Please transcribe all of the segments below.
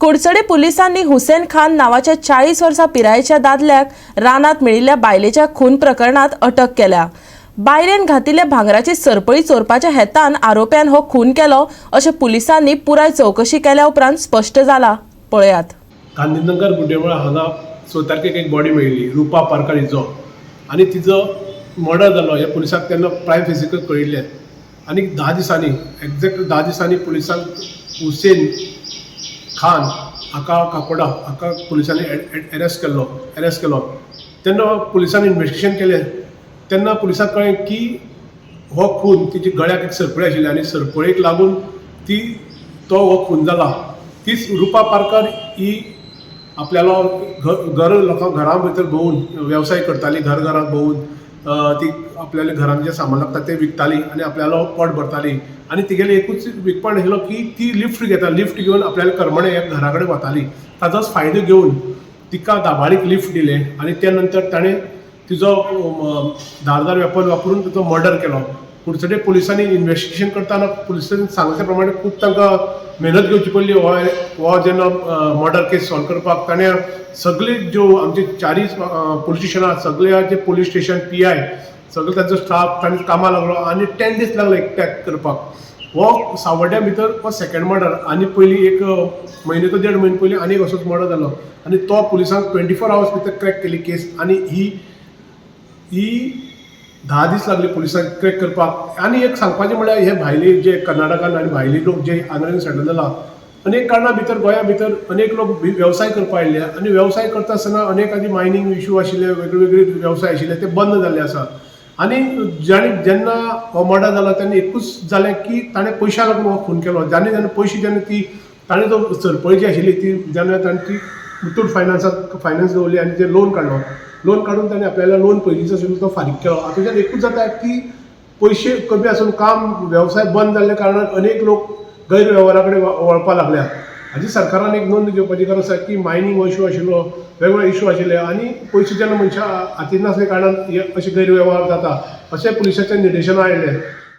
कुडचडे पोलिसांनी हुसेन खान नावाच्या 40 वर्सां पिरायेच्या दादल्याक रानात मेळिल्ल्या बायलेच्या खून प्रकरणात अटक केल्या। बायलेन घातिल्ल्या भांगराची सरपळी चोरपाच्या हेतान आरोप्यान हो खून केलो अशें पुलिसांनी पुराय चौकशी केल्या उपरांत स्पष्ट जाला। पळयात। गांधीनगर बुड्डेमळा हांगा 6 तारखेक एक बॉडी मेळिल्ली रुपा पारकर हिचो आनी तिचो मर्डर जालो हे पुलिसांक तेन्ना प्रायम फिजिकल कळिल्लें आनी 10 दिसांनी एक्झॅक्ट 10 दिसांनी पुलिसांक हुसेन खान हाका काकोडा हाका पुलिसांनी अरेस्ट केलो तेन्ना पुलिसांनी इन्वेस्टिगेशन केलें तेन्ना पुलिसांक कळ्ळें की हो खून तिची गळ्याक एक सरपळी आशिल्ली आनी सरपळेक लागून तो हो खून जाला। तीच रुपा पारकर ही आपल्यालो लोकांक घरां भितर भोवून वेवसाय करताली, घरां भोवून ती आपल्याले घरान जे सामान लागता ते विकताली आनी आपल्यालो पोट भरताली आनी तिगेले एकूच विकपण आशिल्लो की ती लिफ्ट घेवन आपल्याले करमणे ह्या घरा कडेन वताली। ताजोच फायदो घेवन तिका दाबाळीक लिफ्ट दिलें आनी त्या नंतर ताणें तिजो धारदार वेपन वापरून तिचो मर्डर केलो। कुडचडे पुलिसांनी इन्वेस्टिगेशन करताना पुलिसांनी सांगले प्रमाणे खूब तांकां मेहनत घेवची पडली हो जेन्ना मर्डर केस सॉल्व करपाक। ताणें सगळे ज्यो आमचे 4 पुलीस स्टेशनां सगळ्या जे पुलीस स्टेशन PI सगळे तांचो स्टाफ ताणें कामां लागलो आनी 10 दीस लागले टॅक करपाक। हो सावड्ड्या भितर हो सेकंड मर्डर आनी पयलीं एक म्हयने तो 1.5 म्हयने पयलीं आनी एक असोच मर्डर जालो आनी तो पुलिसांक 24 आवर्स भितर क्रॅक केली केस आनी ही 10 दीस लागले पुलिसांक क्रॅक करपाक। आनी एक सांगपाचें म्हळ्यार हे भायले जे कर्नाटकान आनी भायले लोक जे आंध्रान सेटल जाला अनेक कारणां भितर गोंया भितर अनेक लोक वेवसाय करपाक आयिल्ले आनी वेवसाय करता आसतना अनेकांचे मायनींग इश्यू आशिल्ले वेगवेगळे वेवसाय आशिल्ले ते बंद जाल्ले आसा आनी जेन्ना हो मर्डर जालो तेन्ना एकूच जालें की ताणें पयशां लागून हो खून केलो। जेन्ना पयशे ताणें जो सरपळी जी आशिल्ली ती जेन्ना ताणें ती मुथूट फायनान्स दवरली आनी ते लोन काडून ताणें आपल्याला लोन पयलींचो आशिल्लो तो फारीक केलो। हातूंतल्यान एकूच जाता की पयशे कमी आसून वेवसाय बंद जाल्ल्या कारणान अनेक लोक गैरवेव्हारा कडेन वळपाक लागल्यात। हाजी सरकारान एक नोंद घेवपाची गरज आसा की मायनींग हो इश्यू आशिल्लो, वेगवेगळे इश्यू आशिल्ले आनी पयशे जेन्ना मनशां हातीन नासल्या कारणान अशे गैरवेव्हार जाता अशें पुलिसाचें निर्देशन आयिल्लें।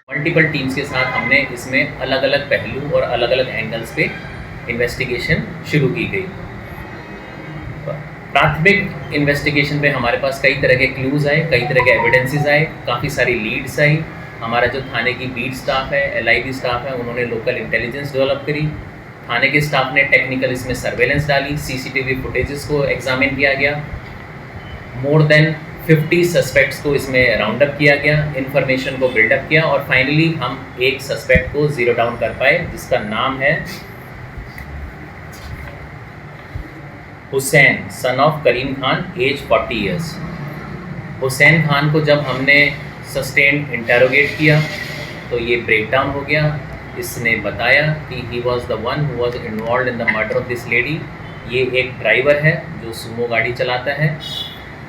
मल्टीपल टीम्स के साथ हमने इसमें अलग अलग पहलू और अलग अलग एंगल्स पे इन्वेस्टिगेशन शुरू की गई। प्राथमिक इन्वेस्टिगेशन में हमारे पास कई तरह के क्लूज आए, कई तरह के एविडेंसेस आए, काफ़ी सारी लीड्स आई। हमारा जो थाने की बीट स्टाफ है, LIB स्टाफ है, उन्होंने लोकल इंटेलिजेंस डेवलप करी। थाने के स्टाफ ने टेक्निकल इसमें सर्वेलेंस डाली, CCTV फुटेजेस को एग्जामिन किया गया। मोर देन 50 सस्पेक्ट्स को इसमें राउंड अप किया गया, इन्फॉर्मेशन को बिल्डअप किया और फाइनली हम एक सस्पेक्ट को जीरो डाउन कर पाए जिसका नाम है Hussain, son of Karim Khan, age 40 years. Hussain Khan को जब हमने सस्टेन्ड इंटेरोगेट किया तो ये ब्रेक डाउन हो गया। इसने बताया कि he was the one who was involve in the murder of this lady. ये एक ड्राइवर है जो सुमो गाड़ी चलाता है।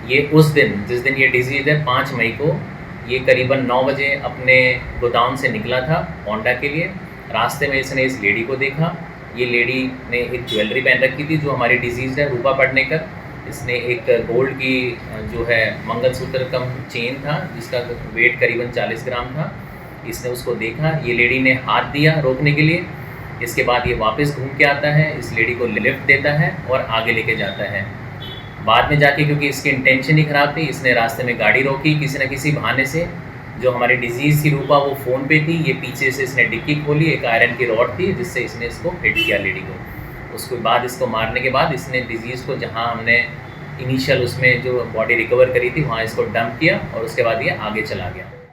ये उस दिन जिस दिन ये डिजीज़ है 5 मई को ये करीबन 9 बजे अपने गोदाम से निकला था होंडा के लिए। रास्ते में इसने इस लेडी को देखा। ये लेडी ने एक ज्वेलरी पहन रखी थी जो हमारी डिजीज़ है रूपा पड़नेकर। इसने एक गोल्ड की जो है मंगलसूत्र कम चेन था जिसका वेट करीबन 40 ग्राम था। इसने उसको देखा, ये लेडी ने हाथ दिया रोकने के लिए। इसके बाद ये वापस घूम के आता है, इस लेडी को लिफ्ट देता है और आगे लेके जाता है। बाद में जाके क्योंकि इसकी इंटेंशन ही ख़राब थी, इसने रास्ते में गाड़ी रोकी किसी न किसी बहाने से। जो हमारी डिजीज़ की रूपा वो फ़ोन पे थी, ये पीछे से इसने डिक्की खोली, एक आयरन की रॉड थी जिससे इसने इसको हिट किया लेडी को। उसके बाद इसको मारने के बाद इसने डिजीज़ को जहाँ हमने इनिशियल उसमें जो बॉडी रिकवर करी थी वहाँ इसको डंप किया और उसके बाद ये आगे चला गया।